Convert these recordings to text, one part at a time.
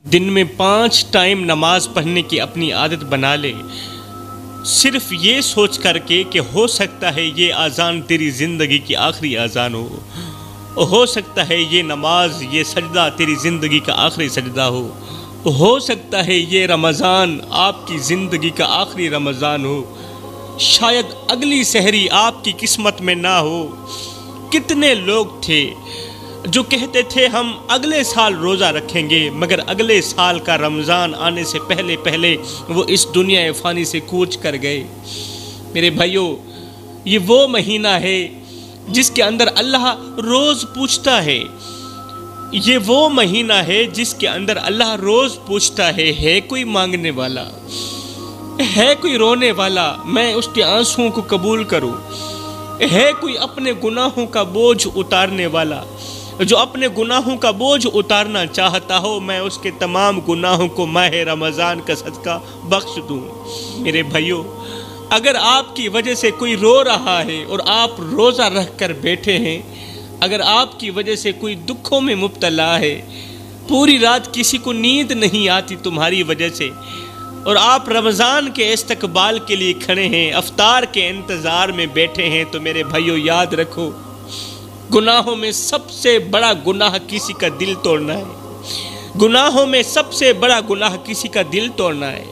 دن میں 5 ٹائم نماز پڑھنے کی اپنی عادت بنا لے، صرف یہ سوچ کر کے کہ ہو سکتا ہے یہ اذان تیری زندگی کی آخری اذان ہو سکتا ہے یہ نماز، یہ سجدہ تیری زندگی کا آخری سجدہ ہو سکتا ہے یہ رمضان آپ کی زندگی کا آخری رمضان ہو، شاید اگلی سحری آپ کی قسمت میں نہ ہو۔ کتنے لوگ تھے جو کہتے تھے ہم اگلے سال روزہ رکھیں گے، مگر اگلے سال کا رمضان آنے سے پہلے وہ اس دنیا فانی سے کوچ کر گئے۔ میرے بھائیوں، یہ وہ مہینہ ہے جس کے اندر اللہ روز پوچھتا ہے، یہ وہ مہینہ ہے جس کے اندر اللہ روز پوچھتا ہے کوئی مانگنے والا، ہے کوئی رونے والا، میں اس کے آنسوؤں کو قبول کروں، ہے کوئی اپنے گناہوں کا بوجھ اتارنے والا، جو اپنے گناہوں کا بوجھ اتارنا چاہتا ہو میں اس کے تمام گناہوں کو ماہ رمضان کا صدقہ بخش دوں۔ میرے بھائیوں، اگر آپ کی وجہ سے کوئی رو رہا ہے اور آپ روزہ رکھ کر بیٹھے ہیں، اگر آپ کی وجہ سے کوئی دکھوں میں مبتلا ہے، پوری رات کسی کو نیند نہیں آتی تمہاری وجہ سے، اور آپ رمضان کے استقبال کے لیے کھڑے ہیں، افطار کے انتظار میں بیٹھے ہیں، تو میرے بھائیوں یاد رکھو، گناہوں میں سب سے بڑا گناہ کسی کا دل توڑنا ہے، گناہوں میں سب سے بڑا گناہ کسی کا دل توڑنا ہے،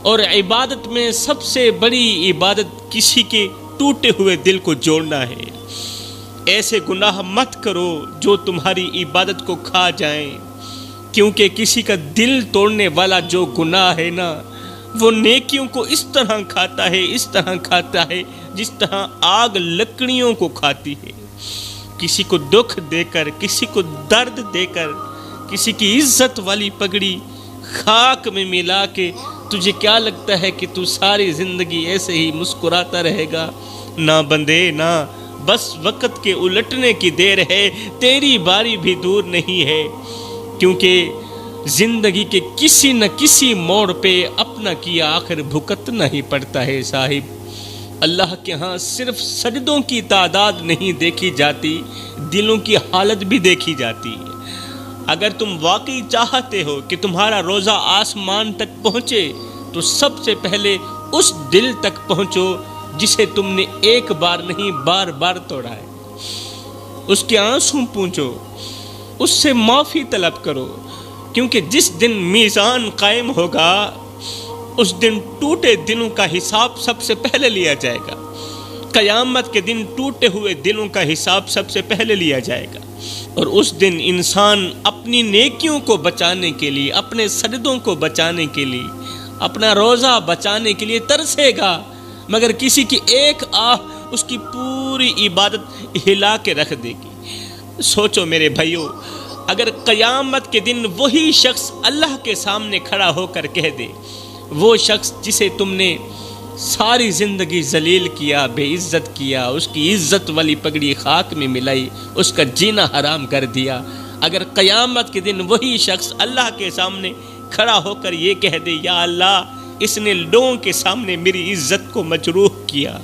اور عبادت میں سب سے بڑی عبادت کسی کے ٹوٹے ہوئے دل کو جوڑنا ہے۔ ایسے گناہ مت کرو جو تمہاری عبادت کو کھا جائیں، کیونکہ کسی کا دل توڑنے والا جو گناہ ہے نا، وہ نیکیوں کو اس طرح کھاتا ہے جس طرح آگ لکڑیوں کو کھاتی ہے۔ کسی کو دکھ دے کر، کسی کو درد دے کر، کسی کی عزت والی پگڑی خاک میں ملا کے تجھے کیا لگتا ہے کہ تو ساری زندگی ایسے ہی مسکراتا رہے گا؟ نہ بندے نہ، بس وقت کے الٹنے کی دیر ہے، تیری باری بھی دور نہیں ہے، کیونکہ زندگی کے کسی نہ کسی موڑ پہ اپنا کیا آخر بھگتنا ہی پڑتا ہے صاحب۔ اللہ کے ہاں صرف سجدوں کی تعداد نہیں دیکھی جاتی، دلوں کی حالت بھی دیکھی جاتی ہے۔ اگر تم واقعی چاہتے ہو کہ تمہارا روزہ آسمان تک پہنچے تو سب سے پہلے اس دل تک پہنچو جسے تم نے ایک بار نہیں بار بار توڑا ہے، اس کے آنسو پونچھو، اس سے معافی طلب کرو، کیونکہ جس دن میزان قائم ہوگا اس دن ٹوٹے دلوں کا حساب سب سے پہلے لیا جائے گا۔ قیامت کے دن ٹوٹے ہوئے دلوں کا حساب سب سے پہلے لیا جائے گا، اور اس دن انسان اپنی نیکیوں کو بچانے کے لیے، اپنے سجدوں کو بچانے کے لیے، اپنا روزہ بچانے کے لیے ترسے گا، مگر کسی کی ایک آہ اس کی پوری عبادت ہلا کے رکھ دے گی۔ سوچو میرے بھائیوں، اگر قیامت کے دن وہی شخص اللہ کے سامنے کھڑا ہو کر کہہ دے، وہ شخص جسے تم نے ساری زندگی ذلیل کیا، بے عزت کیا، اس کی عزت والی پگڑی خاک میں ملائی، اس کا جینا حرام کر دیا، اگر قیامت کے دن وہی شخص اللہ کے سامنے کھڑا ہو کر یہ کہہ دے، یا اللہ اس نے لوگوں کے سامنے میری عزت کو مجروح کیا،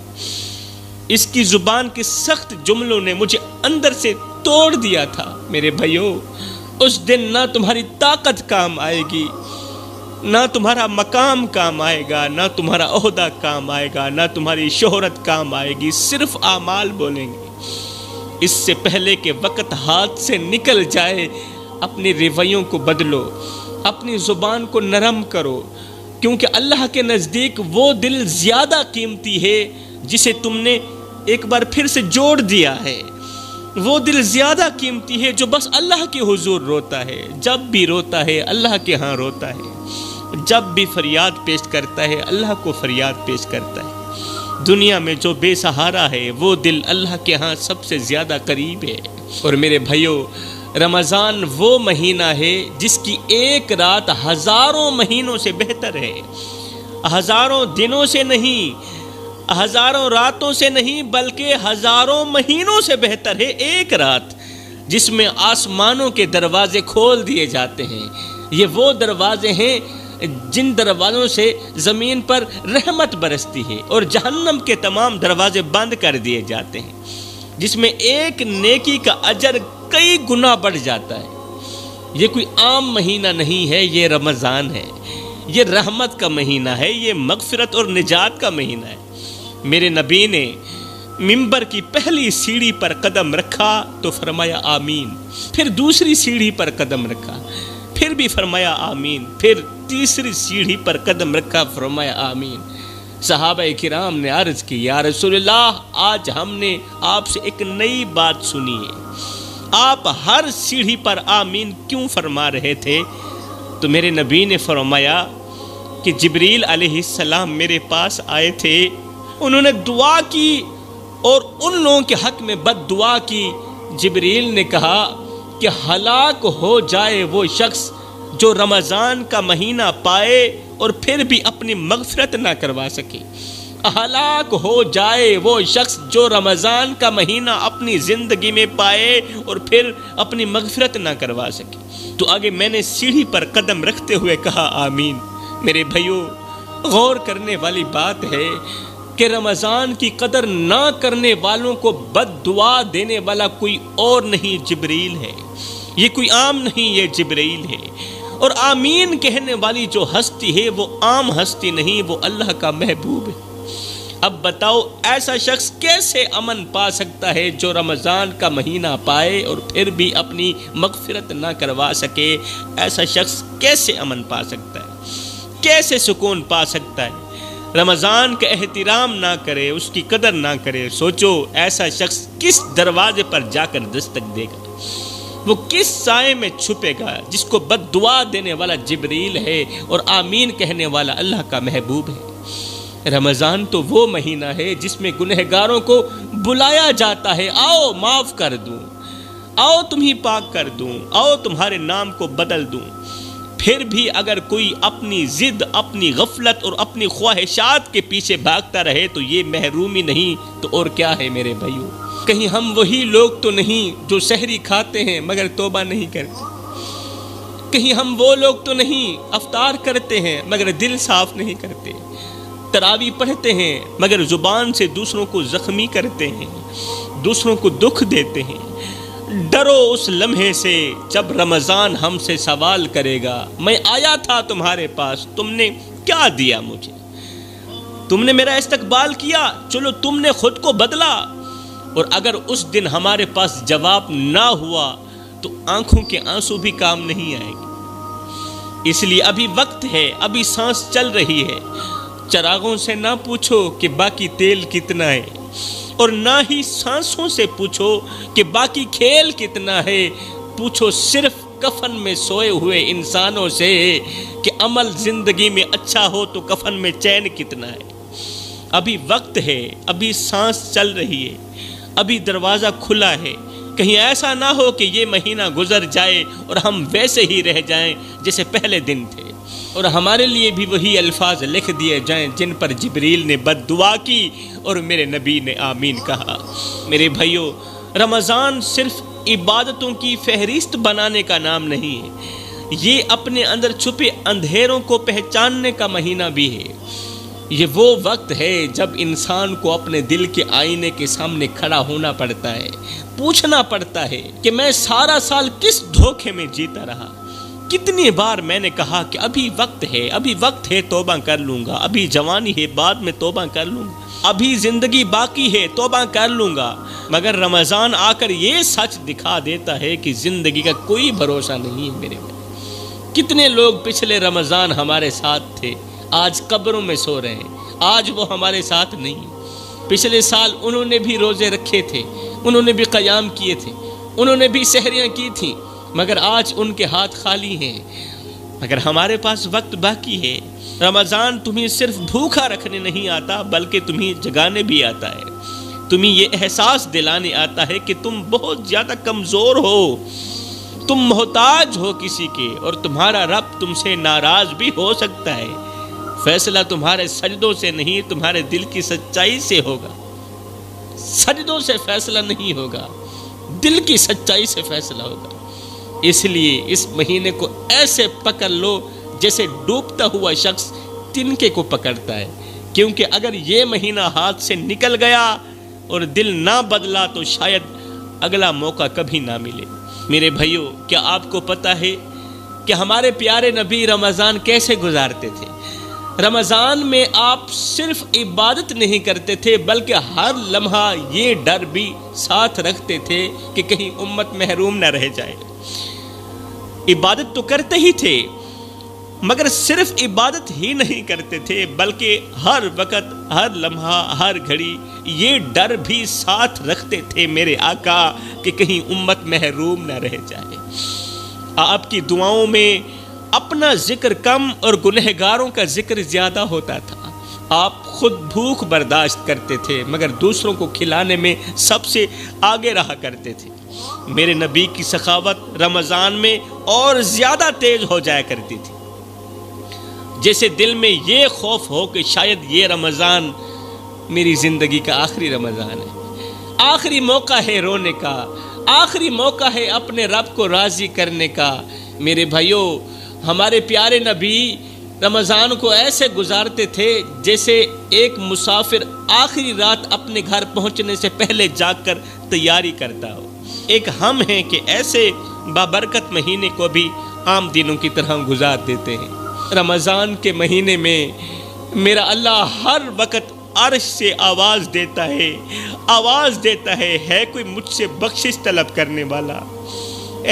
اس کی زبان کے سخت جملوں نے مجھے اندر سے توڑ دیا تھا، میرے بھائیوں اس دن نہ تمہاری طاقت کام آئے گی، نہ تمہارا مقام کام آئے گا، نہ تمہارا عہدہ کام آئے گا، نہ تمہاری شہرت کام آئے گی، صرف اعمال بولیں گے۔ اس سے پہلے کہ وقت ہاتھ سے نکل جائے اپنی رویوں کو بدلو، اپنی زبان کو نرم کرو، کیونکہ اللہ کے نزدیک وہ دل زیادہ قیمتی ہے جسے تم نے ایک بار پھر سے جوڑ دیا ہے، وہ دل زیادہ قیمتی ہے جو بس اللہ کے حضور روتا ہے، جب بھی روتا ہے اللہ کے ہاں روتا ہے، جب بھی فریاد پیش کرتا ہے اللہ کو فریاد پیش کرتا ہے۔ دنیا میں جو بے سہارا ہے وہ دل اللہ کے ہاں سب سے زیادہ قریب ہے۔ اور میرے بھائیوں، رمضان وہ مہینہ ہے جس کی ایک رات ہزاروں مہینوں سے بہتر ہے، ہزاروں دنوں سے نہیں، ہزاروں راتوں سے نہیں، بلکہ ہزاروں مہینوں سے بہتر ہے ایک رات جس میں آسمانوں کے دروازے کھول دیے جاتے ہیں۔ یہ وہ دروازے ہیں جن دروازوں سے زمین پر رحمت برستی ہے، اور جہنم کے تمام دروازے بند کر دیے جاتے ہیں، جس میں ایک نیکی کا اجر کئی گنا بڑھ جاتا ہے۔ یہ کوئی عام مہینہ نہیں ہے، یہ رمضان ہے، یہ رحمت کا مہینہ ہے، یہ مغفرت اور نجات کا مہینہ ہے۔ میرے نبی نے منبر کی پہلی سیڑھی پر قدم رکھا تو فرمایا آمین، پھر دوسری سیڑھی پر قدم رکھا، پھر بھی فرمایا آمین، پھر تیسری سیڑھی پر قدم رکھا، فرمایا آمین۔ صحابہ کرام نے عرض کی یا رسول اللہ، آج ہم نے آپ سے ایک نئی بات سنی ہے، آپ ہر سیڑھی پر آمین کیوں فرما رہے تھے؟ تو میرے نبی نے فرمایا کہ جبریل علیہ السلام میرے پاس آئے تھے، انہوں نے دعا کی اور ان لوگوں کے حق میں بد دعا کی۔ جبریل نے کہا کہ ہلاک ہو جائے وہ شخص جو رمضان کا مہینہ پائے اور پھر بھی اپنی مغفرت نہ کروا سکے، ہلاک ہو جائے وہ شخص جو رمضان کا مہینہ اپنی زندگی میں پائے اور پھر اپنی مغفرت نہ کروا سکے۔ تو آگے میں نے سیڑھی پر قدم رکھتے ہوئے کہا آمین۔ میرے بھائیوں، غور کرنے والی بات ہے کہ رمضان کی قدر نہ کرنے والوں کو بد دعا دینے والا کوئی اور نہیں، جبریل ہے۔ یہ کوئی عام نہیں، یہ جبریل ہے۔ اور آمین کہنے والی جو ہستی ہے وہ عام ہستی نہیں، وہ اللہ کا محبوب ہے۔ اب بتاؤ ایسا شخص کیسے امن پا سکتا ہے جو رمضان کا مہینہ پائے اور پھر بھی اپنی مغفرت نہ کروا سکے؟ ایسا شخص کیسے امن پا سکتا ہے؟ کیسے سکون پا سکتا ہے؟ رمضان کا احترام نہ کرے، اس کی قدر نہ کرے، سوچو ایسا شخص کس دروازے پر جا کر دستک دے گا؟ وہ کس سائے میں چھپے گا جس کو بد دعا دینے والا جبریل ہے اور آمین کہنے والا اللہ کا محبوب ہے؟ رمضان تو وہ مہینہ ہے جس میں گنہگاروں کو بلایا جاتا ہے، آؤ معاف کر دوں، آؤ تمہیں پاک کر دوں، آؤ تمہارے نام کو بدل دوں۔ پھر بھی اگر کوئی اپنی ضد، اپنی غفلت اور اپنی خواہشات کے پیچھے بھاگتا رہے تو یہ محرومی نہیں تو اور کیا ہے میرے بھائیوں؟ کہیں ہم وہی لوگ تو نہیں جو سحری کھاتے ہیں مگر توبہ نہیں کرتے؟ کہیں ہم وہ لوگ تو نہیں افطار کرتے ہیں مگر دل صاف نہیں کرتے؟ تراویح پڑھتے ہیں مگر زبان سے دوسروں کو زخمی کرتے ہیں، دوسروں کو دکھ دیتے ہیں۔ ڈرو اس لمحے سے جب رمضان ہم سے سوال کرے گا، میں آیا تھا تمہارے پاس، تم نے کیا دیا مجھے؟ تم نے میرا استقبال کیا، چلو تم نے خود کو بدلا، اور اگر اس دن ہمارے پاس جواب نہ ہوا تو آنکھوں کے آنسو بھی کام نہیں آئے گے۔ اس لیے ابھی وقت ہے، ابھی سانس چل رہی ہے۔ چراغوں سے نہ پوچھو کہ باقی تیل کتنا ہے، اور نہ ہی سانسوں سے پوچھو کہ باقی کھیل کتنا ہے، پوچھو صرف کفن میں سوئے ہوئے انسانوں سے کہ عمل زندگی میں اچھا ہو تو کفن میں چین کتنا ہے۔ ابھی وقت ہے، ابھی سانس چل رہی ہے، ابھی دروازہ کھلا ہے۔ کہیں ایسا نہ ہو کہ یہ مہینہ گزر جائے اور ہم ویسے ہی رہ جائیں جیسے پہلے دن تھے، اور ہمارے لیے بھی وہی الفاظ لکھ دیے جائیں جن پر جبریل نے بد دعا کی اور میرے نبی نے آمین کہا۔ میرے بھائیوں، رمضان صرف عبادتوں کی فہرست بنانے کا نام نہیں ہے، یہ اپنے اندر چھپے اندھیروں کو پہچاننے کا مہینہ بھی ہے۔ یہ وہ وقت ہے جب انسان کو اپنے دل کے آئینے کے سامنے کھڑا ہونا پڑتا ہے، پوچھنا پڑتا ہے کہ میں سارا سال کس دھوکے میں جیتا رہا۔ کتنی بار میں نے کہا کہ ابھی وقت ہے، ابھی وقت ہے، توبہ کر لوں گا، ابھی جوانی ہے، بعد میں توبہ کر لوں گا، ابھی زندگی باقی ہے، توبہ کر لوں گا۔ مگر رمضان آ کر یہ سچ دکھا دیتا ہے کہ زندگی کا کوئی بھروسہ نہیں ہے میرے بھائی۔ کتنے لوگ پچھلے رمضان ہمارے ساتھ تھے، آج قبروں میں سو رہے ہیں، آج وہ ہمارے ساتھ نہیں۔ پچھلے سال انہوں نے بھی روزے رکھے تھے، انہوں نے بھی قیام کیے تھے، انہوں نے بھی سحریاں کی تھیں، مگر آج ان کے ہاتھ خالی ہیں۔ مگر ہمارے پاس وقت باقی ہے۔ رمضان تمہیں صرف بھوکا رکھنے نہیں آتا بلکہ تمہیں جگانے بھی آتا ہے، تمہیں یہ احساس دلانے آتا ہے کہ تم بہت زیادہ کمزور ہو، تم محتاج ہو کسی کے، اور تمہارا رب تم سے ناراض بھی ہو سکتا ہے۔ فیصلہ تمہارے سجدوں سے نہیں، تمہارے دل کی سچائی سے ہوگا۔ سجدوں سے فیصلہ نہیں ہوگا، دل کی سچائی سے فیصلہ ہوگا۔ اس لیے اس مہینے کو ایسے پکڑ لو جیسے ڈوبتا ہوا شخص تنکے کو پکڑتا ہے، کیونکہ اگر یہ مہینہ ہاتھ سے نکل گیا اور دل نہ بدلا تو شاید اگلا موقع کبھی نہ ملے۔ میرے بھائیوں، کیا آپ کو پتہ ہے کہ ہمارے پیارے نبی رمضان کیسے گزارتے تھے؟ رمضان میں آپ صرف عبادت نہیں کرتے تھے بلکہ ہر لمحہ یہ ڈر بھی ساتھ رکھتے تھے کہ کہیں امت محروم نہ رہ جائے۔ عبادت تو کرتے ہی تھے، مگر صرف عبادت ہی نہیں کرتے تھے بلکہ ہر وقت، ہر لمحہ، ہر گھڑی یہ ڈر بھی ساتھ رکھتے تھے میرے آقا کہ کہیں امت محروم نہ رہ جائے۔ آپ کی دعاؤں میں اپنا ذکر کم اور گنہگاروں کا ذکر زیادہ ہوتا تھا۔ آپ خود بھوک برداشت کرتے تھے مگر دوسروں کو کھلانے میں سب سے آگے رہا کرتے تھے۔ میرے نبی کی سخاوت رمضان میں اور زیادہ تیز ہو جایا کرتی تھی، جیسے دل میں یہ خوف ہو کہ شاید یہ رمضان میری زندگی کا آخری رمضان ہے، آخری موقع ہے رونے کا، آخری موقع ہے اپنے رب کو راضی کرنے کا۔ میرے بھائیوں، ہمارے پیارے نبی رمضان کو ایسے گزارتے تھے جیسے ایک مسافر آخری رات اپنے گھر پہنچنے سے پہلے جاگ کر تیاری کرتا ہو۔ ایک ہم ہیں کہ ایسے بابرکت مہینے کو بھی عام دنوں کی طرح گزار دیتے ہیں۔ رمضان کے مہینے میں میرا اللہ ہر وقت عرش سے آواز دیتا ہے کوئی مجھ سے بخشش طلب کرنے والا؟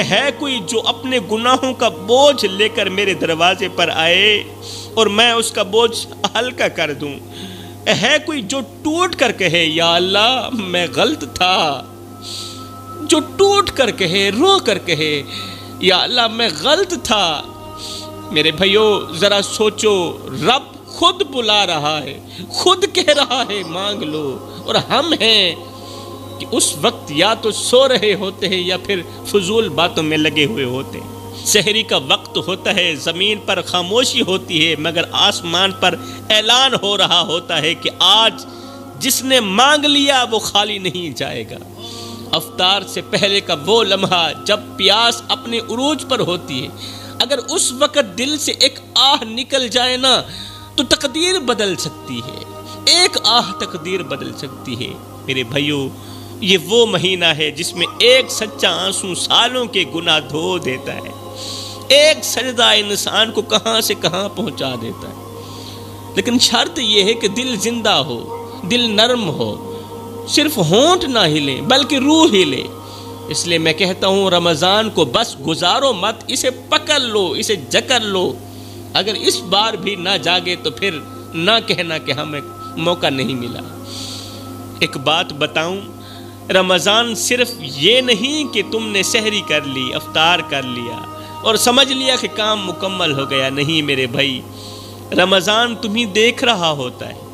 ہے کوئی جو اپنے گناہوں کا بوجھ لے کر میرے دروازے پر آئے اور میں اس کا بوجھ ہلکا کر دوں؟ ہے کوئی جو ٹوٹ کر کہے یا اللہ میں غلط تھا؟ جو ٹوٹ کر کہے، رو کر کہے یا اللہ میں غلط تھا؟ میرے بھائیوں، ذرا سوچو، رب خود بلا رہا ہے، خود کہہ رہا ہے مانگ لو، اور ہم ہیں کہ اس وقت یا تو سو رہے ہوتے ہیں یا پھر فضول باتوں میں لگے ہوئے ہوتے ہیں۔ سحری کا وقت ہوتا ہے، زمین پر خاموشی ہوتی ہے مگر آسمان پر اعلان ہو رہا ہوتا ہے کہ آج جس نے مانگ لیا وہ خالی نہیں جائے گا۔ افطار سے پہلے کا وہ لمحہ جب پیاس اپنے عروج پر ہوتی ہے، اگر اس وقت دل سے ایک آہ نکل جائے نا تو تقدیر بدل سکتی ہے، ایک آہ تقدیر بدل سکتی ہے۔ میرے بھائیوں، یہ وہ مہینہ ہے جس میں ایک سچا آنسو سالوں کے گناہ دھو دیتا ہے، ایک سجدہ انسان کو کہاں سے کہاں پہنچا دیتا ہے۔ لیکن شرط یہ ہے کہ دل زندہ ہو، دل نرم ہو، صرف ہونٹ نہ ہلے بلکہ روح ہلے۔ اس لیے میں کہتا ہوں رمضان کو بس گزارو مت، اسے پکڑ لو، اسے جکڑ لو۔ اگر اس بار بھی نہ جاگے تو پھر نہ کہنا کہ ہمیں موقع نہیں ملا۔ ایک بات بتاؤں، رمضان صرف یہ نہیں کہ تم نے سحری کر لی، افطار کر لیا اور سمجھ لیا کہ کام مکمل ہو گیا۔ نہیں میرے بھائی، رمضان تمہیں دیکھ رہا ہوتا ہے،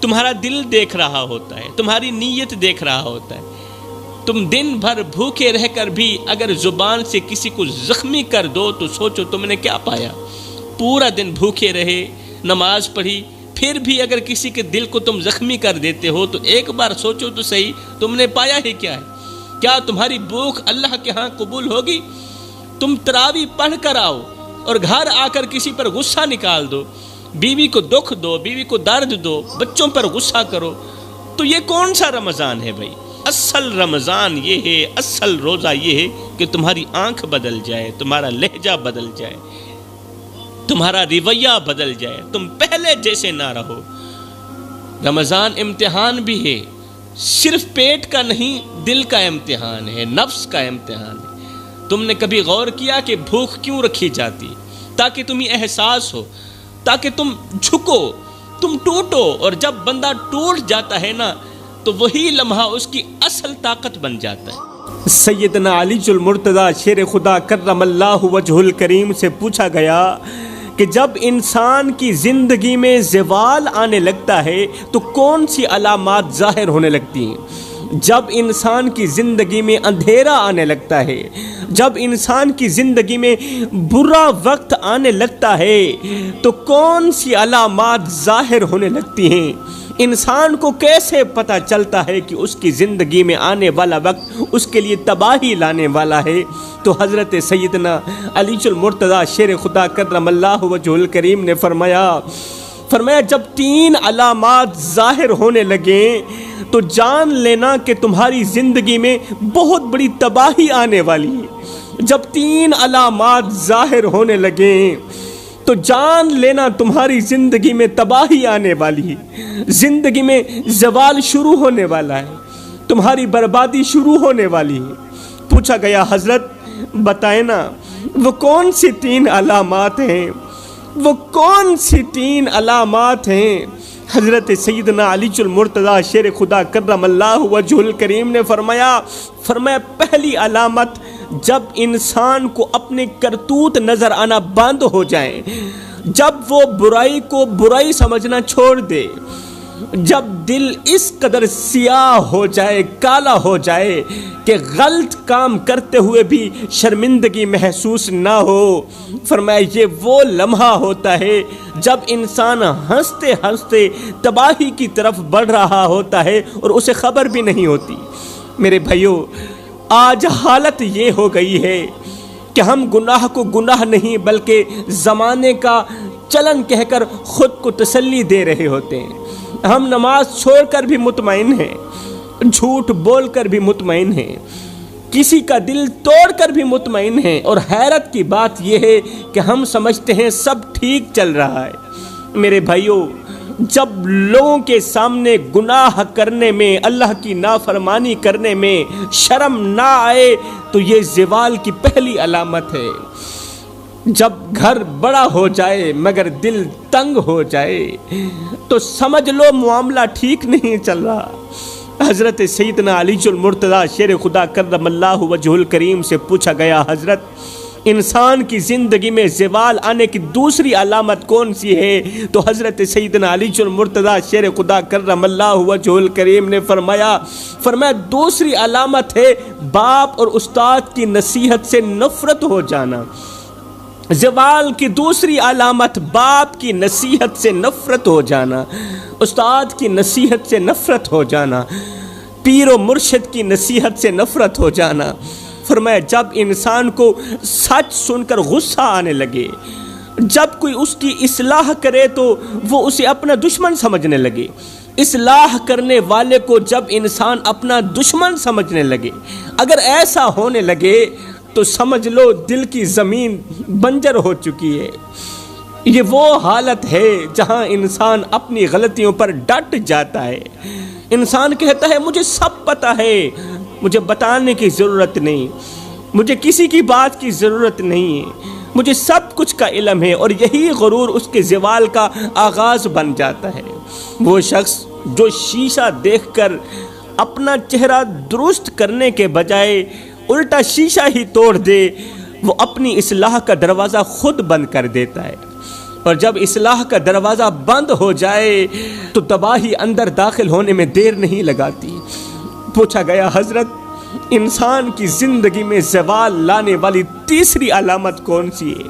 تمہارا دل دیکھ رہا ہوتا ہے، تمہاری نیت دیکھ رہا ہوتا ہے۔ تم دن بھر بھوکے رہ کر بھی اگر زبان سے کسی کو زخمی کر دو تو سوچو تم نے کیا پایا۔ پورا دن بھوکے رہے، نماز پڑھی، پھر بھی اگر کسی کے دل کو تم زخمی کر دیتے ہو تو ایک بار سوچو تو صحیح، تم نے پایا ہی کیا ہے؟ کیا تمہاری بھوک اللہ کے ہاں قبول ہوگی؟ تم تراویح پڑھ کر آؤ اور گھر آ کر کسی پر غصہ نکال دو، بیوی کو دکھ دو، بیوی کو درد دو، بچوں پر غصہ کرو، تو یہ کون سا رمضان ہے بھائی؟ اصل رمضان یہ ہے، اصل روزہ یہ ہے کہ تمہاری آنکھ بدل جائے، تمہارا لہجہ بدل جائے، تمہارا رویہ بدل جائے، تم پہلے جیسے نہ رہو۔ رمضان امتحان بھی ہے، صرف پیٹ کا نہیں، دل کا امتحان ہے، نفس کا امتحان ہے۔ تم نے کبھی غور کیا کہ بھوک کیوں رکھی جاتی؟ تاکہ تمہیں احساس ہو، تاکہ تم جھکو، تم ٹوٹو، اور جب بندہ ٹوٹ جاتا ہے نا تو وہی لمحہ اس کی اصل طاقت بن جاتا ہے۔ سیدنا علی المرتضیٰ شیر خدا کرم اللہ وجہ الکریم سے پوچھا گیا کہ جب انسان کی زندگی میں زوال آنے لگتا ہے تو کون سی علامات ظاہر ہونے لگتی ہیں؟ جب انسان کی زندگی میں اندھیرا آنے لگتا ہے، جب انسان کی زندگی میں برا وقت آنے لگتا ہے تو کون سی علامات ظاہر ہونے لگتی ہیں؟ انسان کو کیسے پتہ چلتا ہے کہ اس کی زندگی میں آنے والا وقت اس کے لیے تباہی لانے والا ہے؟ تو حضرت سیدنا علی المرتضیٰ شیر خدا کرم اللہ وجہ الکریم نے فرمایا جب 3 علامات ظاہر ہونے لگیں تو جان لینا کہ تمہاری زندگی میں بہت بڑی تباہی آنے والی ہے۔ جب 3 علامات ظاہر ہونے لگیں تو جان لینا تمہاری زندگی میں تباہی آنے والی ہے، زندگی میں زوال شروع ہونے والا ہے، تمہاری بربادی شروع ہونے والی ہے۔ پوچھا گیا حضرت بتائیں نا وہ کون سی 3 علامات ہیں، وہ کون سی 3 علامات ہیں؟ حضرت سیدنا علی المرتضیٰ شیر خدا کرم اللہ وجہ الکریم نے فرمایا پہلی علامت جب انسان کو اپنے کرتوت نظر آنا بند ہو جائیں، جب وہ برائی کو برائی سمجھنا چھوڑ دے، جب دل اس قدر سیاہ ہو جائے، کالا ہو جائے کہ غلط کام کرتے ہوئے بھی شرمندگی محسوس نہ ہو، فرمایا یہ وہ لمحہ ہوتا ہے جب انسان ہنستے ہنستے تباہی کی طرف بڑھ رہا ہوتا ہے اور اسے خبر بھی نہیں ہوتی۔ میرے بھائیو، آج حالت یہ ہو گئی ہے کہ ہم گناہ کو گناہ نہیں بلکہ زمانے کا چلن کہہ کر خود کو تسلی دے رہے ہوتے ہیں۔ ہم نماز چھوڑ کر بھی مطمئن ہیں، جھوٹ بول کر بھی مطمئن ہیں، کسی کا دل توڑ کر بھی مطمئن ہیں، اور حیرت کی بات یہ ہے کہ ہم سمجھتے ہیں سب ٹھیک چل رہا ہے۔ میرے بھائیوں، جب لوگوں کے سامنے گناہ کرنے میں، اللہ کی نافرمانی کرنے میں شرم نہ آئے تو یہ زوال کی پہلی علامت ہے۔ جب گھر بڑا ہو جائے مگر دل تنگ ہو جائے تو سمجھ لو معاملہ ٹھیک نہیں چل رہا۔ حضرت سیدنا علی المرتضیٰ شیر خدا کرم اللہ وجہ الکریم سے پوچھا گیا حضرت انسان کی زندگی میں زوال آنے کی دوسری علامت کون سی ہے؟ تو حضرت سیدنا علی المرتضیٰ شیر خدا کرم اللہ وجہ الکریم نے فرمایا دوسری علامت ہے باپ اور استاد کی نصیحت سے نفرت ہو جانا۔ زوال کی دوسری علامت باپ کی نصیحت سے نفرت ہو جانا، استاد کی نصیحت سے نفرت ہو جانا، پیر و مرشد کی نصیحت سے نفرت ہو جانا۔ فرمایا جب انسان کو سچ سن کر غصہ آنے لگے، جب کوئی اس کی اصلاح کرے تو وہ اسے اپنا دشمن سمجھنے لگے، اصلاح کرنے والے کو جب انسان اپنا دشمن سمجھنے لگے، اگر ایسا ہونے لگے تو سمجھ لو دل کی زمین بنجر ہو چکی ہے۔ یہ وہ حالت ہے جہاں انسان اپنی غلطیوں پر ڈٹ جاتا ہے۔ انسان کہتا ہے مجھے سب پتہ ہے، مجھے بتانے کی ضرورت نہیں، مجھے کسی کی بات کی ضرورت نہیں ہے، مجھے سب کچھ کا علم ہے، اور یہی غرور اس کے زوال کا آغاز بن جاتا ہے۔ وہ شخص جو شیشہ دیکھ کر اپنا چہرہ درست کرنے کے بجائے الٹا شیشہ ہی توڑ دے، وہ اپنی اصلاح کا دروازہ خود بند کر دیتا ہے، اور جب اصلاح کا دروازہ بند ہو جائے تو تباہی اندر داخل ہونے میں دیر نہیں لگاتی۔ پوچھا گیا حضرت انسان کی زندگی میں زوال لانے والی تیسری علامت کون سی ہے؟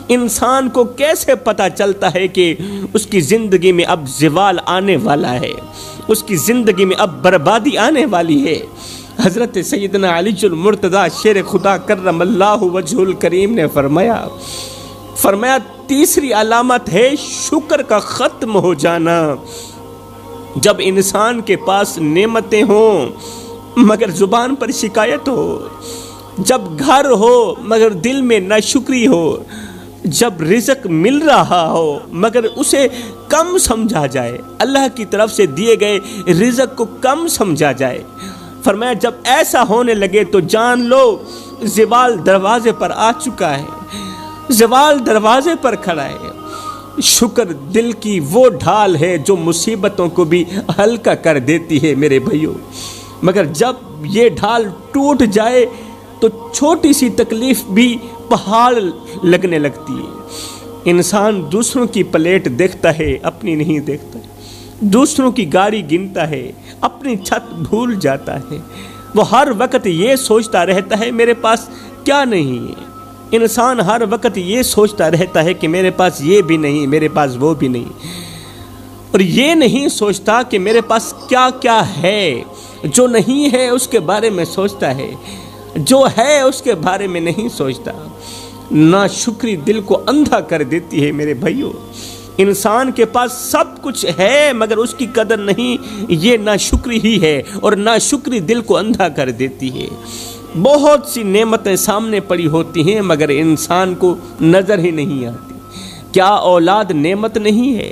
انسان کو کیسے پتہ چلتا ہے کہ اس کی زندگی میں اب زوال آنے والا ہے، اس کی زندگی میں اب بربادی آنے والی ہے؟ حضرت سیدنا علی المرتضیٰ شیر خدا کرم اللہ وجہ الکریم نے فرمایا تیسری علامت ہے شکر کا ختم ہو جانا۔ جب انسان کے پاس نعمتیں ہوں مگر زبان پر شکایت ہو، جب گھر ہو مگر دل میں ناشکری ہو، جب رزق مل رہا ہو مگر اسے کم سمجھا جائے، اللہ کی طرف سے دیے گئے رزق کو کم سمجھا جائے، فرمایا جب ایسا ہونے لگے تو جان لو زوال دروازے پر آ چکا ہے، زوال دروازے پر کھڑا ہے۔ شکر دل کی وہ ڈھال ہے جو مصیبتوں کو بھی ہلکا کر دیتی ہے میرے بھائیوں، مگر جب یہ ڈھال ٹوٹ جائے تو چھوٹی سی تکلیف بھی پہاڑ لگنے لگتی ہے۔ انسان دوسروں کی پلیٹ دیکھتا ہے، اپنی نہیں دیکھتا، دوسروں کی گاڑی گنتا ہے، اپنی چھت بھول جاتا ہے، وہ ہر وقت یہ سوچتا رہتا ہے میرے پاس کیا نہیں ہے، انسان ہر وقت یہ سوچتا رہتا ہے کہ میرے پاس یہ بھی نہیں، میرے پاس وہ بھی نہیں، اور یہ نہیں سوچتا کہ میرے پاس کیا کیا ہے۔ جو نہیں ہے اس کے بارے میں سوچتا ہے، جو ہے اس کے بارے میں نہیں سوچتا۔ ناشکری دل کو اندھا کر دیتی ہے میرے بھائیوں۔ انسان کے پاس سب کچھ ہے مگر اس کی قدر نہیں، یہ ناشکری ہی ہے، اور ناشکری دل کو اندھا کر دیتی ہے۔ بہت سی نعمتیں سامنے پڑی ہوتی ہیں مگر انسان کو نظر ہی نہیں آتی۔ کیا اولاد نعمت نہیں ہے؟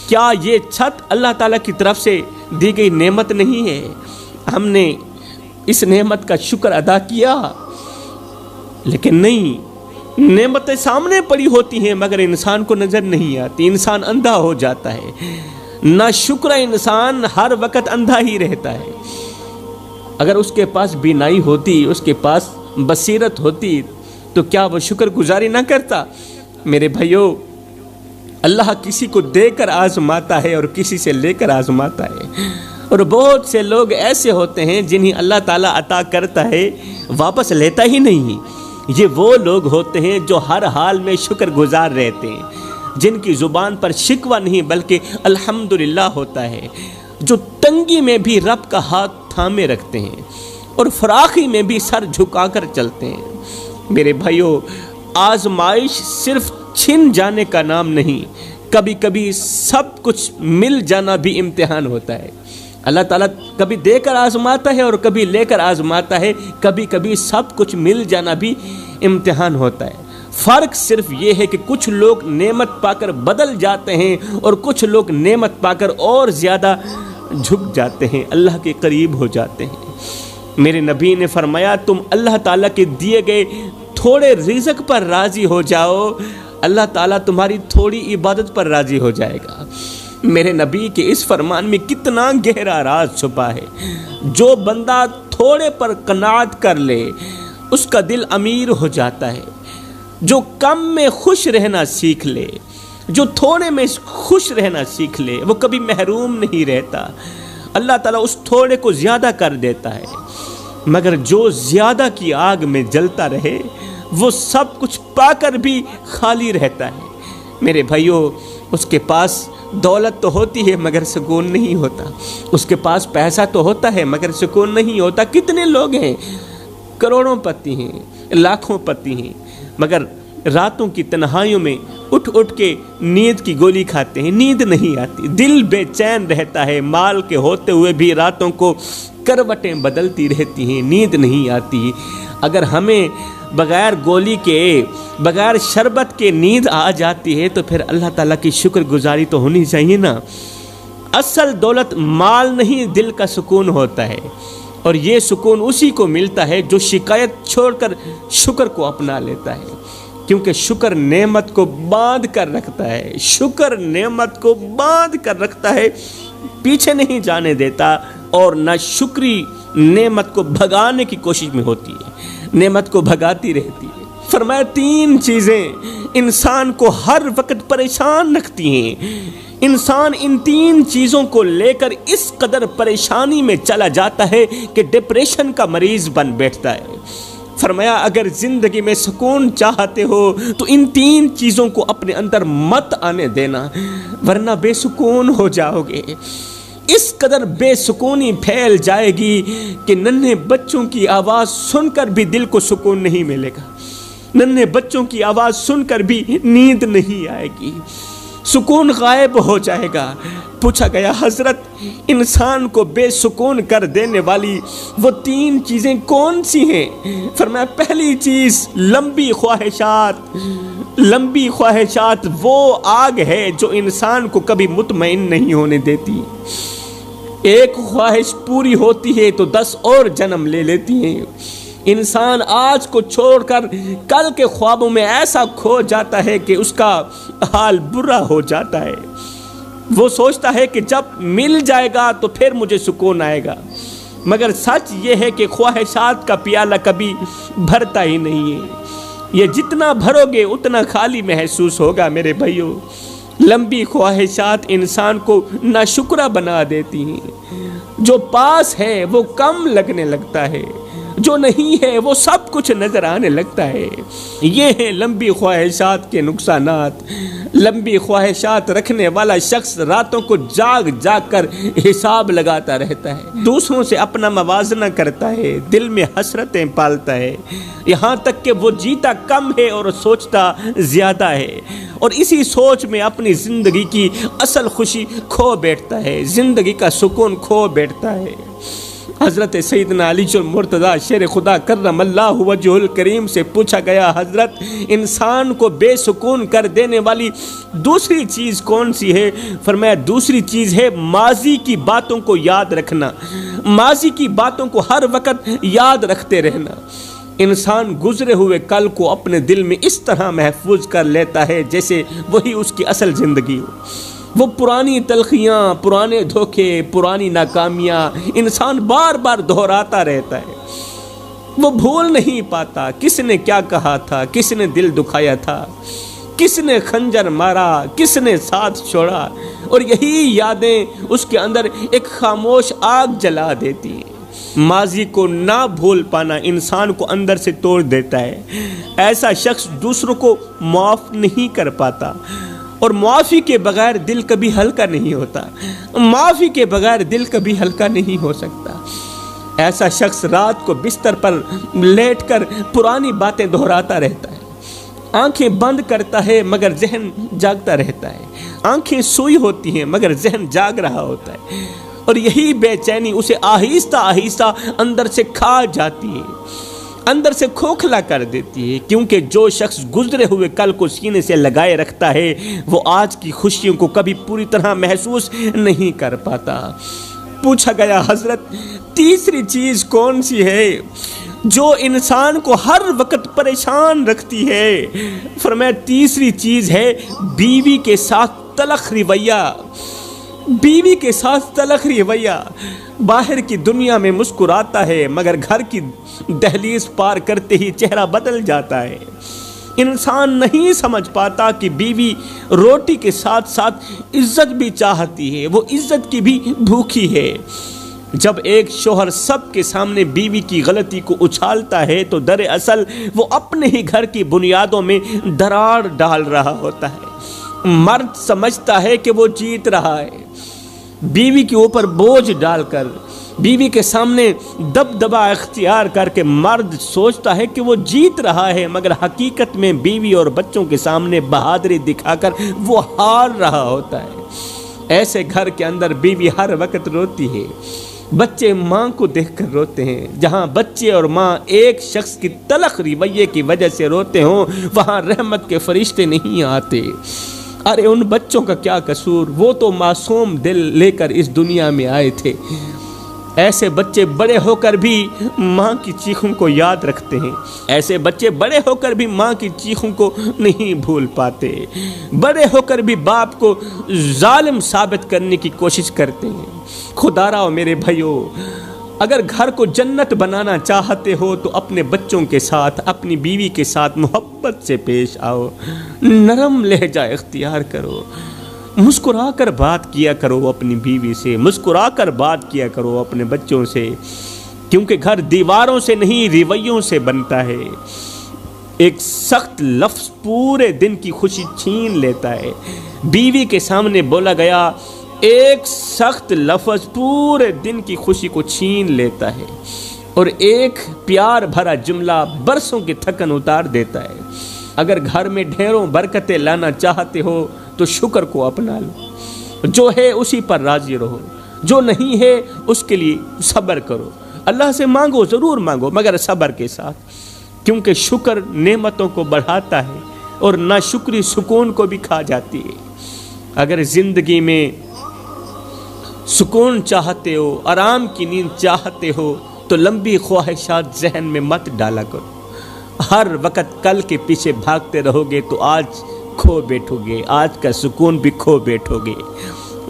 کیا یہ چھت اللہ تعالیٰ کی طرف سے دی گئی نعمت نہیں ہے؟ ہم نے اس نعمت کا شکر ادا کیا، لیکن نہیں، نعمتیں سامنے پڑی ہوتی ہیں مگر انسان کو نظر نہیں آتی، انسان اندھا ہو جاتا ہے۔ نہ شکر انسان ہر وقت اندھا ہی رہتا ہے۔ اگر اس کے پاس بینائی ہوتی، اس کے پاس بصیرت ہوتی تو کیا وہ شکر گزاری نہ کرتا؟ میرے بھائیو، اللہ کسی کو دے کر آزماتا ہے اور کسی سے لے کر آزماتا ہے، اور بہت سے لوگ ایسے ہوتے ہیں جنہیں اللہ تعالیٰ عطا کرتا ہے واپس لیتا ہی نہیں۔ یہ وہ لوگ ہوتے ہیں جو ہر حال میں شکر گزار رہتے ہیں، جن کی زبان پر شکوہ نہیں بلکہ الحمدللہ ہوتا ہے، جو تنگی میں بھی رب کا ہاتھ تھامے رکھتے ہیں اور فراخی میں بھی سر جھکا کر چلتے ہیں۔ میرے بھائیو، آزمائش صرف چھن جانے کا نام نہیں، کبھی کبھی سب کچھ مل جانا بھی امتحان ہوتا ہے۔ اللہ تعالیٰ کبھی دے کر آزماتا ہے اور کبھی لے کر آزماتا ہے، کبھی کبھی سب کچھ مل جانا بھی امتحان ہوتا ہے۔ فرق صرف یہ ہے کہ کچھ لوگ نعمت پا کر بدل جاتے ہیں اور کچھ لوگ نعمت پا کر اور زیادہ جھک جاتے ہیں، اللہ کے قریب ہو جاتے ہیں۔ میرے نبی نے فرمایا، تم اللہ تعالیٰ کے دیے گئے تھوڑے رزق پر راضی ہو جاؤ، اللہ تعالیٰ تمہاری تھوڑی عبادت پر راضی ہو جائے گا۔ میرے نبی کے اس فرمان میں کتنا گہرا راز چھپا ہے۔ جو بندہ تھوڑے پر قناعت کر لے اس کا دل امیر ہو جاتا ہے۔ جو کم میں خوش رہنا سیکھ لے، جو تھوڑے میں خوش رہنا سیکھ لے، وہ کبھی محروم نہیں رہتا۔ اللہ تعالیٰ اس تھوڑے کو زیادہ کر دیتا ہے، مگر جو زیادہ کی آگ میں جلتا رہے وہ سب کچھ پا کر بھی خالی رہتا ہے۔ میرے بھائیو، اس کے پاس دولت تو ہوتی ہے مگر سکون نہیں ہوتا، اس کے پاس پیسہ تو ہوتا ہے مگر سکون نہیں ہوتا۔ کتنے لوگ ہیں، کروڑوں پتی ہیں، لاکھوں پتی ہیں، مگر راتوں کی تنہائیوں میں اٹھ اٹھ کے نیند کی گولی کھاتے ہیں، نیند نہیں آتی، دل بے چین رہتا ہے، مال کے ہوتے ہوئے بھی راتوں کو کروٹیں بدلتی رہتی ہیں، نیند نہیں آتی۔ اگر ہمیں بغیر گولی کے، بغیر شربت کے نیند آ جاتی ہے تو پھر اللہ تعالیٰ کی شکر گزاری تو ہونی چاہیے نا۔ اصل دولت مال نہیں، دل کا سکون ہوتا ہے، اور یہ سکون اسی کو ملتا ہے جو شکایت چھوڑ کر شکر کو اپنا لیتا ہے، کیونکہ شکر نعمت کو باندھ کر رکھتا ہے، شکر نعمت کو باندھ کر رکھتا ہے، پیچھے نہیں جانے دیتا، اور نہ شکری نعمت کو بھگانے کی کوشش میں ہوتی ہے، نعمت کو بھگاتی رہتی ہے۔ فرمایا، تین چیزیں انسان کو ہر وقت پریشان رکھتی ہیں، انسان ان تین چیزوں کو لے کر اس قدر پریشانی میں چلا جاتا ہے کہ ڈپریشن کا مریض بن بیٹھتا ہے۔ فرمایا، اگر زندگی میں سکون چاہتے ہو تو ان تین چیزوں کو اپنے اندر مت آنے دینا، ورنہ بے سکون ہو جاؤ گے۔ اس قدر بے سکونی پھیل جائے گی کہ ننھے بچوں کی آواز سن کر بھی دل کو سکون نہیں ملے گا، ننھے بچوں کی آواز سن کر بھی نیند نہیں آئے گی، سکون غائب ہو جائے گا۔ پوچھا گیا، حضرت انسان کو بے سکون کر دینے والی وہ تین چیزیں کون سی ہیں؟ فرمایا، پہلی چیز لمبی خواہشات۔ لمبی خواہشات وہ آگ ہے جو انسان کو کبھی مطمئن نہیں ہونے دیتی۔ ایک خواہش پوری ہوتی ہے تو 10 اور جنم لے لیتی ہیں۔ انسان آج کو چھوڑ کر کل کے خوابوں میں ایسا کھو جاتا ہے کہ اس کا حال برا ہو جاتا ہے۔ وہ سوچتا ہے کہ جب مل جائے گا تو پھر مجھے سکون آئے گا، مگر سچ یہ ہے کہ خواہشات کا پیالہ کبھی بھرتا ہی نہیں ہے۔ یہ جتنا بھرو گے اتنا خالی محسوس ہوگا۔ میرے بھائیو، لمبی خواہشات انسان کو ناشکرا بنا دیتی ہیں۔ جو پاس ہے وہ کم لگنے لگتا ہے، جو نہیں ہے وہ سب کچھ نظر آنے لگتا ہے۔ یہ ہیں لمبی خواہشات کے نقصانات۔ لمبی خواہشات رکھنے والا شخص راتوں کو جاگ جاگ کر حساب لگاتا رہتا ہے، دوسروں سے اپنا موازنہ کرتا ہے، دل میں حسرتیں پالتا ہے، یہاں تک کہ وہ جیتا کم ہے اور سوچتا زیادہ ہے، اور اسی سوچ میں اپنی زندگی کی اصل خوشی کھو بیٹھتا ہے، زندگی کا سکون کھو بیٹھتا ہے۔ حضرت سیدنا علی المرتضیٰ شیر خدا کرم اللہ وجہ الکریم سے پوچھا گیا، حضرت انسان کو بے سکون کر دینے والی دوسری چیز کون سی ہے؟ فرمایا دوسری چیز ہے ماضی کی باتوں کو یاد رکھنا، ماضی کی باتوں کو ہر وقت یاد رکھتے رہنا۔ انسان گزرے ہوئے کل کو اپنے دل میں اس طرح محفوظ کر لیتا ہے جیسے وہی اس کی اصل زندگی ہو۔ وہ پرانی تلخیاں، پرانے دھوکے، پرانی ناکامیاں انسان بار بار دہراتا رہتا ہے۔ وہ بھول نہیں پاتا کس نے کیا کہا تھا، کس نے دل دکھایا تھا، کس نے خنجر مارا، کس نے ساتھ چھوڑا، اور یہی یادیں اس کے اندر ایک خاموش آگ جلا دیتی ہیں۔ ماضی کو نہ بھول پانا انسان کو اندر سے توڑ دیتا ہے۔ ایسا شخص دوسروں کو معاف نہیں کر پاتا، اور معافی کے بغیر دل کبھی ہلکا نہیں ہوتا، معافی کے بغیر دل کبھی ہلکا نہیں ہو سکتا۔ ایسا شخص رات کو بستر پر لیٹ کر پرانی باتیں دہراتا رہتا ہے، آنکھیں بند کرتا ہے مگر ذہن جاگتا رہتا ہے، آنکھیں سوئی ہوتی ہیں مگر ذہن جاگ رہا ہوتا ہے، اور یہی بے چینی اسے آہستہ آہستہ اندر سے کھا جاتی ہے، اندر سے کھوکھلا کر دیتی ہے، کیونکہ جو شخص گزرے ہوئے کل کو سینے سے لگائے رکھتا ہے وہ آج کی خوشیوں کو کبھی پوری طرح محسوس نہیں کر پاتا۔ پوچھا گیا، حضرت تیسری چیز کون سی ہے جو انسان کو ہر وقت پریشان رکھتی ہے؟ فرمایا تیسری چیز ہے بیوی کے ساتھ تلخ رویہ، بیوی کے ساتھ تلخ رویہ۔ باہر کی دنیا میں مسکراتا ہے مگر گھر کی دہلیز پار کرتے ہی چہرہ بدل جاتا ہے۔ انسان نہیں سمجھ پاتا کہ بیوی روٹی کے ساتھ ساتھ عزت بھی چاہتی ہے، وہ عزت کی بھی بھوکی ہے۔ جب ایک شوہر سب کے سامنے بیوی کی غلطی کو اچھالتا ہے تو دراصل وہ اپنے ہی گھر کی بنیادوں میں دراڑ ڈال رہا ہوتا ہے۔ مرد سمجھتا ہے کہ وہ جیت رہا ہے، بیوی کے اوپر بوجھ ڈال کر، بیوی کے سامنے دبدبہ اختیار کر کے مرد سوچتا ہے کہ وہ جیت رہا ہے، مگر حقیقت میں بیوی اور بچوں کے سامنے بہادری دکھا کر وہ ہار رہا ہوتا ہے۔ ایسے گھر کے اندر بیوی ہر وقت روتی ہے، بچے ماں کو دیکھ کر روتے ہیں۔ جہاں بچے اور ماں ایک شخص کی تلخ رویے کی وجہ سے روتے ہوں وہاں رحمت کے فرشتے نہیں آتے۔ ارے ان بچوں کا کیا قصور، وہ تو معصوم دل لے کر اس دنیا میں آئے تھے۔ ایسے بچے بڑے ہو کر بھی ماں کی چیخوں کو یاد رکھتے ہیں، ایسے بچے بڑے ہو کر بھی ماں کی چیخوں کو نہیں بھول پاتے، بڑے ہو کر بھی باپ کو ظالم ثابت کرنے کی کوشش کرتے ہیں۔ خدا را میرے بھائیو، اگر گھر کو جنت بنانا چاہتے ہو تو اپنے بچوں کے ساتھ، اپنی بیوی کے ساتھ محبت سے پیش آؤ، نرم لہجہ اختیار کرو، مسکرا کر بات کیا کرو اپنی بیوی سے، مسکرا کر بات کیا کرو اپنے بچوں سے، کیونکہ گھر دیواروں سے نہیں رویوں سے بنتا ہے۔ ایک سخت لفظ پورے دن کی خوشی چھین لیتا ہے۔ بیوی کے سامنے بولا گیا ایک سخت لفظ پورے دن کی خوشی کو چھین لیتا ہے، اور ایک پیار بھرا جملہ برسوں کی تھکن اتار دیتا ہے۔ اگر گھر میں ڈھیروں برکتیں لانا چاہتے ہو تو شکر کو اپنا لو، جو ہے اسی پر راضی رہو، جو نہیں ہے اس کے لیے صبر کرو۔ اللہ سے مانگو، ضرور مانگو، مگر صبر کے ساتھ، کیونکہ شکر نعمتوں کو بڑھاتا ہے اور ناشکری سکون کو بھی کھا جاتی ہے۔ اگر زندگی میں سکون چاہتے ہو، آرام کی نیند چاہتے ہو تو لمبی خواہشات ذہن میں مت ڈالا کرو۔ ہر وقت کل کے پیچھے بھاگتے رہو گے تو آج کھو بیٹھو گے، آج کا سکون بھی کھو بیٹھو گے۔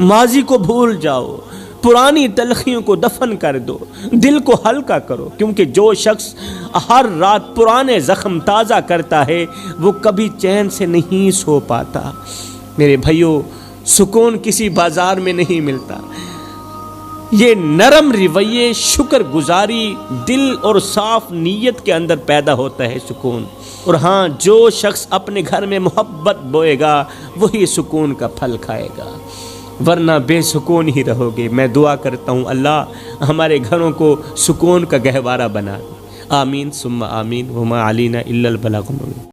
ماضی کو بھول جاؤ، پرانی تلخیوں کو دفن کر دو، دل کو ہلکا کرو، کیونکہ جو شخص ہر رات پرانے زخم تازہ کرتا ہے وہ کبھی چین سے نہیں سو پاتا۔ میرے بھائیو، سکون کسی بازار میں نہیں ملتا، یہ نرم رویے، شکر گزاری، دل اور صاف نیت کے اندر پیدا ہوتا ہے سکون۔ اور ہاں، جو شخص اپنے گھر میں محبت بوئے گا وہی سکون کا پھل کھائے گا، ورنہ بے سکون ہی رہو گے۔ میں دعا کرتا ہوں اللہ ہمارے گھروں کو سکون کا گہوارہ بنا دے۔ آمین ثم آمین، وما علینا الا البلاغ المبین۔